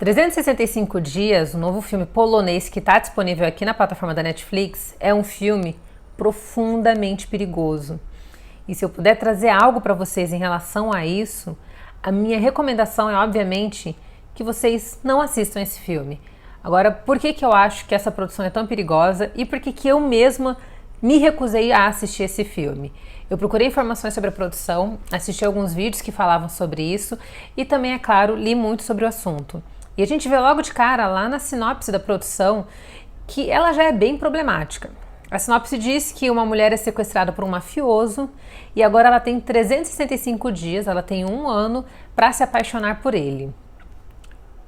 365 Dias, o novo filme polonês que está disponível aqui na plataforma da Netflix, é um filme profundamente perigoso. E se eu puder trazer algo para vocês em relação a isso, a minha recomendação é, obviamente, que vocês não assistam esse filme. Agora, por que eu acho que essa produção é tão perigosa e por que eu mesma me recusei a assistir esse filme? Eu procurei informações sobre a produção, assisti alguns vídeos que falavam sobre isso e também, é claro, li muito sobre o assunto. E a gente vê logo de cara, lá na sinopse da produção, que ela já é bem problemática. A sinopse diz que uma mulher é sequestrada por um mafioso e agora ela tem 365 dias, ela tem 1 ano para se apaixonar por ele.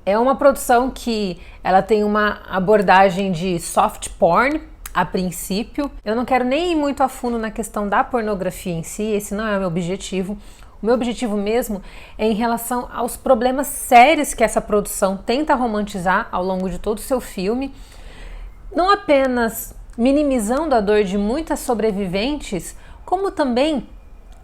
É uma produção que ela tem uma abordagem de soft porn, a princípio. Eu não quero nem ir muito a fundo na questão da pornografia em si, esse não é o meu objetivo. O meu objetivo mesmo é em relação aos problemas sérios que essa produção tenta romantizar ao longo de todo o seu filme, não apenas minimizando a dor de muitas sobreviventes, como também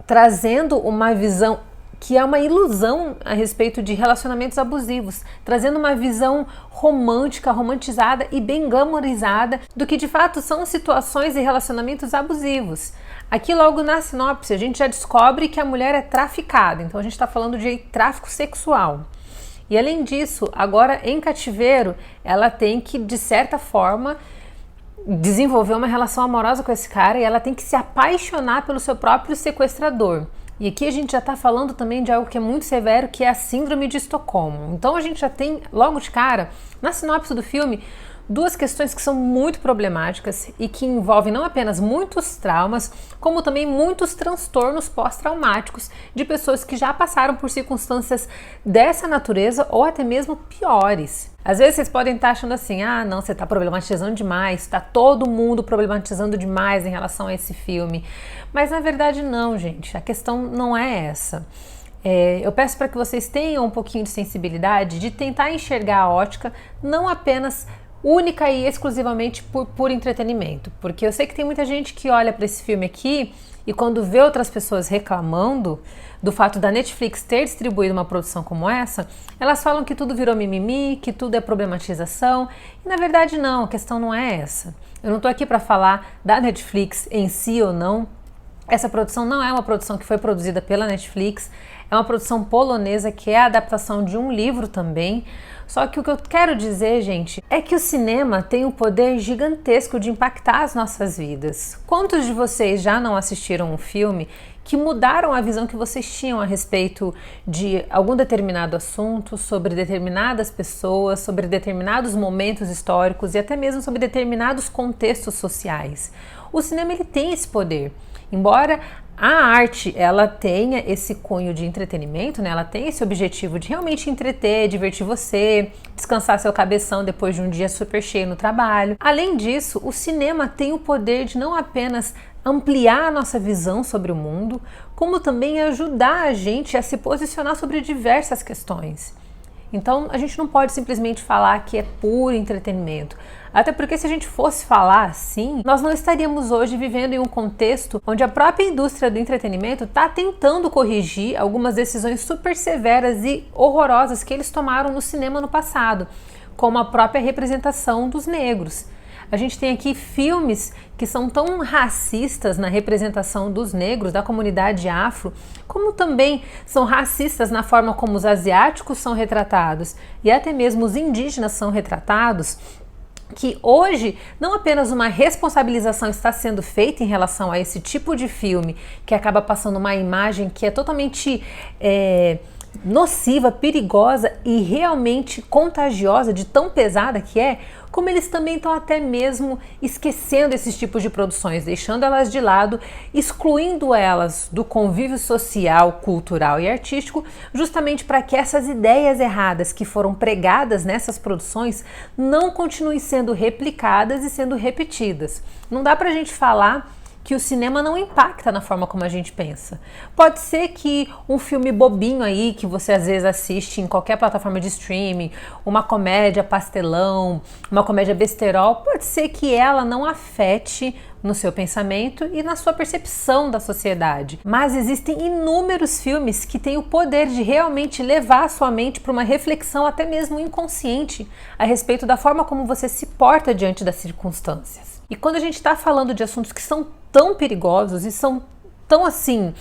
trazendo uma visão que é uma ilusão a respeito de relacionamentos abusivos, trazendo uma visão romântica, romantizada e bem glamourizada do que de fato são situações e relacionamentos abusivos. Aqui logo na sinopse a gente já descobre que a mulher é traficada, então a gente está falando de tráfico sexual. E além disso, agora em cativeiro, ela tem que, de certa forma, desenvolver uma relação amorosa com esse cara e ela tem que se apaixonar pelo seu próprio sequestrador. E aqui a gente já está falando também de algo que é muito severo, que é a síndrome de Estocolmo. Então a gente já tem, logo de cara, na sinopse do filme, 2 questões que são muito problemáticas e que envolvem não apenas muitos traumas, como também muitos transtornos pós-traumáticos de pessoas que já passaram por circunstâncias dessa natureza ou até mesmo piores. Às vezes vocês podem estar achando assim, não, você está problematizando demais, está todo mundo problematizando demais em relação a esse filme. Mas na verdade não, gente, a questão não é essa. Eu peço para que vocês tenham um pouquinho de sensibilidade de tentar enxergar a ótica não apenas única e exclusivamente por entretenimento, porque eu sei que tem muita gente que olha para esse filme aqui e quando vê outras pessoas reclamando do fato da Netflix ter distribuído uma produção como essa, elas falam que tudo virou mimimi, que tudo é problematização, e na verdade não, a questão não é essa. Eu não estou aqui para falar da Netflix em si ou não. Essa produção não é uma produção que foi produzida pela Netflix, é uma produção polonesa que é a adaptação de um livro também. Só que o que eu quero dizer, gente, é que o cinema tem um poder gigantesco de impactar as nossas vidas. Quantos de vocês já não assistiram um filme que mudaram a visão que vocês tinham a respeito de algum determinado assunto, sobre determinadas pessoas, sobre determinados momentos históricos e até mesmo sobre determinados contextos sociais? O cinema ele tem esse poder. Embora a arte ela tenha esse cunho de entretenimento, né? Ela tem esse objetivo de realmente entreter, divertir você, descansar seu cabeção depois de um dia super cheio no trabalho. Além disso, o cinema tem o poder de não apenas ampliar a nossa visão sobre o mundo, como também ajudar a gente a se posicionar sobre diversas questões. Então, a gente não pode simplesmente falar que é puro entretenimento. Até porque se a gente fosse falar assim, nós não estaríamos hoje vivendo em um contexto onde a própria indústria do entretenimento está tentando corrigir algumas decisões super severas e horrorosas que eles tomaram no cinema no passado, como a própria representação dos negros. A gente tem aqui filmes que são tão racistas na representação dos negros, da comunidade afro, como também são racistas na forma como os asiáticos são retratados e até mesmo os indígenas são retratados, que hoje não apenas uma responsabilização está sendo feita em relação a esse tipo de filme, que acaba passando uma imagem que é totalmente nociva, perigosa e realmente contagiosa, de tão pesada que é, como eles também estão até mesmo esquecendo esses tipos de produções, deixando elas de lado, excluindo elas do convívio social, cultural e artístico, justamente para que essas ideias erradas que foram pregadas nessas produções não continuem sendo replicadas e sendo repetidas. Não dá pra gente falar que o cinema não impacta na forma como a gente pensa. Pode ser que um filme bobinho aí, que você às vezes assiste em qualquer plataforma de streaming, uma comédia pastelão, uma comédia besterol, pode ser que ela não afete no seu pensamento e na sua percepção da sociedade. Mas existem inúmeros filmes que têm o poder de realmente levar a sua mente para uma reflexão até mesmo inconsciente a respeito da forma como você se porta diante das circunstâncias. E quando a gente está falando de assuntos que são tão perigosos e são tão assim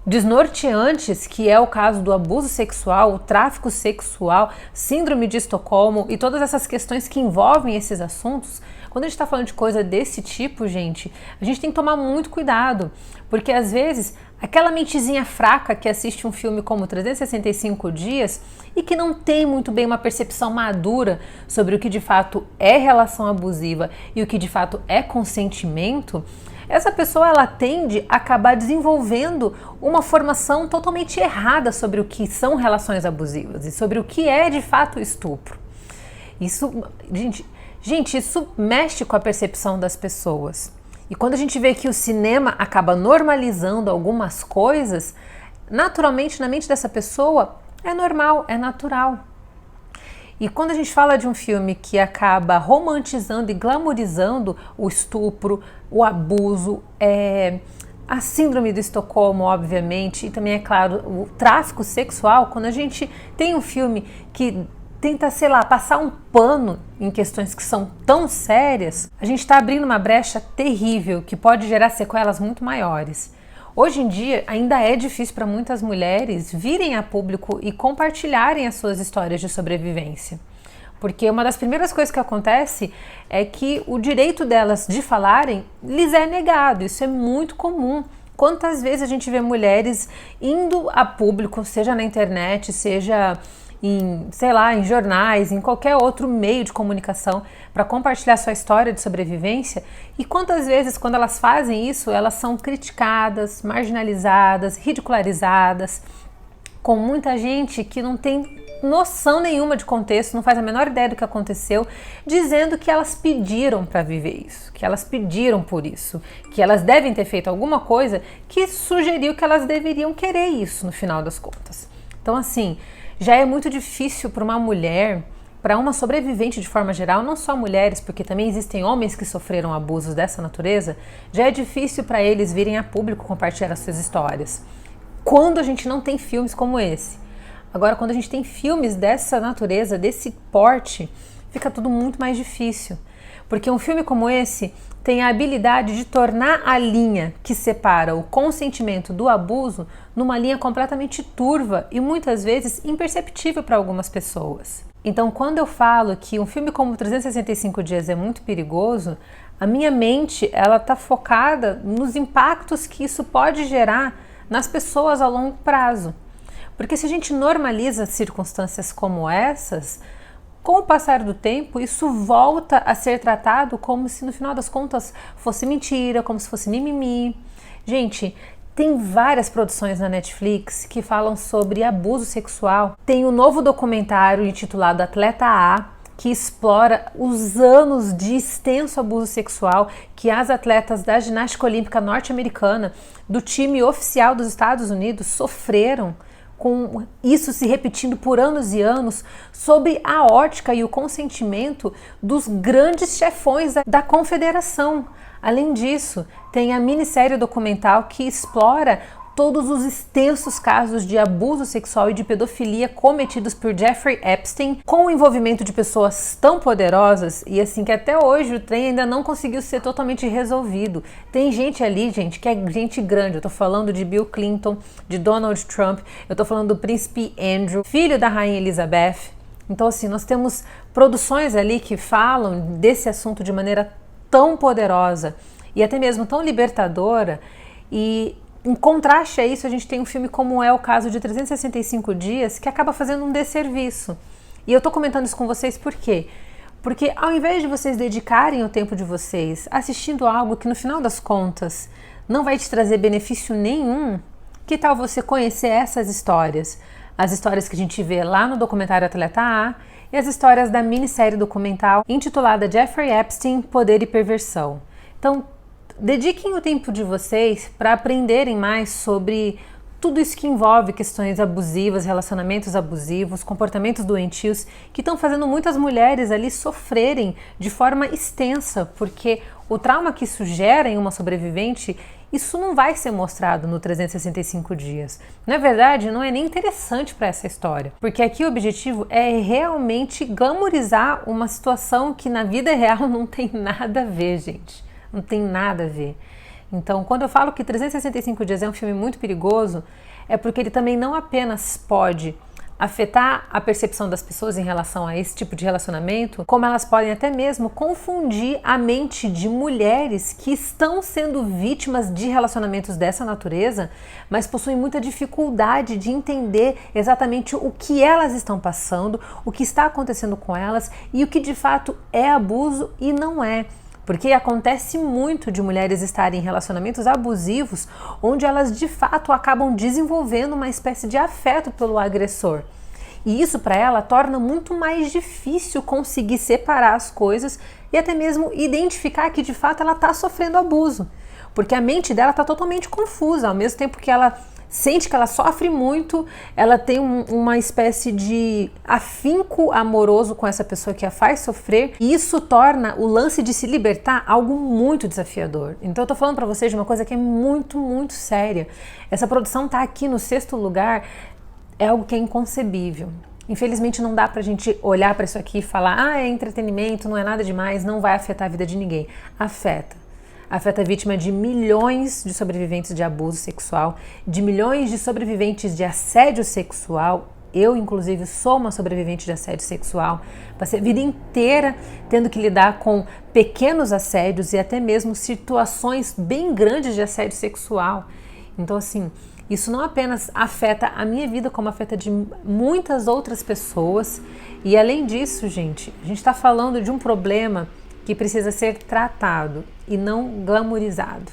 desnorteantes, que é o caso do abuso sexual, o tráfico sexual, síndrome de Estocolmo e todas essas questões que envolvem esses assuntos, quando a gente está falando de coisa desse tipo, gente, a gente tem que tomar muito cuidado, porque às vezes aquela mentezinha fraca que assiste um filme como 365 Dias e que não tem muito bem uma percepção madura sobre o que de fato é relação abusiva e o que de fato é consentimento, essa pessoa ela tende a acabar desenvolvendo uma formação totalmente errada sobre o que são relações abusivas e sobre o que é de fato estupro. Isso, gente, isso mexe com a percepção das pessoas. E quando a gente vê que o cinema acaba normalizando algumas coisas, naturalmente na mente dessa pessoa é normal, é natural. E quando a gente fala de um filme que acaba romantizando e glamorizando o estupro, o abuso, a síndrome de Estocolmo, obviamente, e também, é claro, o tráfico sexual, quando a gente tem um filme que tenta, sei lá, passar um pano em questões que são tão sérias, a gente está abrindo uma brecha terrível que pode gerar sequelas muito maiores. Hoje em dia, ainda é difícil para muitas mulheres virem a público e compartilharem as suas histórias de sobrevivência. Porque uma das primeiras coisas que acontece é que o direito delas de falarem lhes é negado. Isso é muito comum. Quantas vezes a gente vê mulheres indo a público, seja na internet, seja em, sei lá, em jornais, em qualquer outro meio de comunicação para compartilhar sua história de sobrevivência, e quantas vezes quando elas fazem isso, elas são criticadas, marginalizadas, ridicularizadas, com muita gente que não tem noção nenhuma de contexto, não faz a menor ideia do que aconteceu, dizendo que elas pediram para viver isso, que elas pediram por isso, que elas devem ter feito alguma coisa que sugeriu que elas deveriam querer isso no final das contas. Então assim, já é muito difícil para uma mulher, para uma sobrevivente de forma geral, não só mulheres, porque também existem homens que sofreram abusos dessa natureza, já é difícil para eles virem a público compartilhar as suas histórias. Quando a gente não tem filmes como esse. Agora, quando a gente tem filmes dessa natureza, desse porte, fica tudo muito mais difícil. Porque um filme como esse tem a habilidade de tornar a linha que separa o consentimento do abuso numa linha completamente turva e muitas vezes imperceptível para algumas pessoas. Então, quando eu falo que um filme como 365 Dias é muito perigoso, a minha mente ela está focada nos impactos que isso pode gerar nas pessoas a longo prazo. Porque se a gente normaliza circunstâncias como essas, com o passar do tempo, isso volta a ser tratado como se no final das contas fosse mentira, como se fosse mimimi. Gente, tem várias produções na Netflix que falam sobre abuso sexual. Tem um novo documentário intitulado Atleta A, que explora os anos de extenso abuso sexual que as atletas da ginástica olímpica norte-americana, do time oficial dos Estados Unidos, sofreram, com isso se repetindo por anos e anos, sob a ótica e o consentimento dos grandes chefões da confederação. Além disso, tem a minissérie documental que explora todos os extensos casos de abuso sexual e de pedofilia cometidos por Jeffrey Epstein, com o envolvimento de pessoas tão poderosas e assim que até hoje o trem ainda não conseguiu ser totalmente resolvido. Tem gente ali, gente, que é gente grande. Eu tô falando de Bill Clinton, de Donald Trump, eu tô falando do príncipe Andrew, filho da rainha Elizabeth. Então assim, nós temos produções ali que falam desse assunto de maneira tão poderosa e até mesmo tão libertadora, e em contraste a isso, a gente tem um filme como é o caso de 365 Dias, que acaba fazendo um desserviço. E eu tô comentando isso com vocês por quê? Porque ao invés de vocês dedicarem o tempo de vocês assistindo algo que no final das contas não vai te trazer benefício nenhum, que tal você conhecer essas histórias? As histórias que a gente vê lá no documentário Atleta A e as histórias da minissérie documental intitulada Jeffrey Epstein, Poder e Perversão. Então, dediquem o tempo de vocês para aprenderem mais sobre tudo isso que envolve questões abusivas, relacionamentos abusivos, comportamentos doentios, que estão fazendo muitas mulheres ali sofrerem de forma extensa, porque o trauma que isso gera em uma sobrevivente, isso não vai ser mostrado no 365 dias. Na verdade, não é nem interessante para essa história, porque aqui o objetivo é realmente glamorizar uma situação que na vida real não tem nada a ver, gente. Não tem nada a ver. Então, quando eu falo que 365 dias é um filme muito perigoso, é porque ele também não apenas pode afetar a percepção das pessoas em relação a esse tipo de relacionamento, como elas podem até mesmo confundir a mente de mulheres que estão sendo vítimas de relacionamentos dessa natureza, mas possuem muita dificuldade de entender exatamente o que elas estão passando, o que está acontecendo com elas e o que de fato é abuso e não é. Porque acontece muito de mulheres estarem em relacionamentos abusivos, onde elas de fato acabam desenvolvendo uma espécie de afeto pelo agressor. E isso para ela torna muito mais difícil conseguir separar as coisas e até mesmo identificar que de fato ela está sofrendo abuso. Porque a mente dela está totalmente confusa, ao mesmo tempo que ela sente que ela sofre muito, ela tem uma espécie de afinco amoroso com essa pessoa que a faz sofrer, e isso torna o lance de se libertar algo muito desafiador. Então eu tô falando pra vocês de uma coisa que é muito, muito séria. Essa produção tá aqui no 6º lugar, é algo que é inconcebível. Infelizmente não dá pra gente olhar pra isso aqui e falar, é entretenimento, não é nada demais, não vai afetar a vida de ninguém. Afeta a vítima de milhões de sobreviventes de abuso sexual, de milhões de sobreviventes de assédio sexual. Eu, inclusive, sou uma sobrevivente de assédio sexual. Passei a vida inteira tendo que lidar com pequenos assédios e até mesmo situações bem grandes de assédio sexual. Então, assim, isso não apenas afeta a minha vida, como afeta de muitas outras pessoas. E além disso, gente, a gente está falando de um problema que precisa ser tratado e não glamorizado.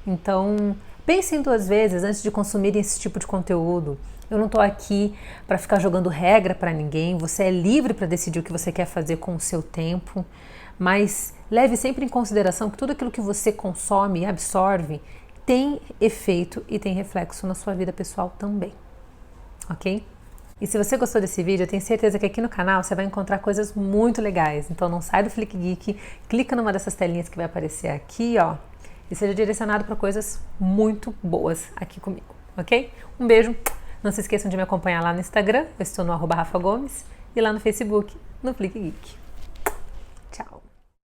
Então, pensem 2 vezes antes de consumirem esse tipo de conteúdo. Eu não estou aqui para ficar jogando regra para ninguém, você é livre para decidir o que você quer fazer com o seu tempo, mas leve sempre em consideração que tudo aquilo que você consome e absorve tem efeito e tem reflexo na sua vida pessoal também, ok? E se você gostou desse vídeo, eu tenho certeza que aqui no canal você vai encontrar coisas muito legais. Então não sai do Flick Geek, clica numa dessas telinhas que vai aparecer aqui, ó, e seja direcionado para coisas muito boas aqui comigo, ok? Um beijo, não se esqueçam de me acompanhar lá no Instagram, eu estou no @RafaGomes, e lá no Facebook, no Flick Geek.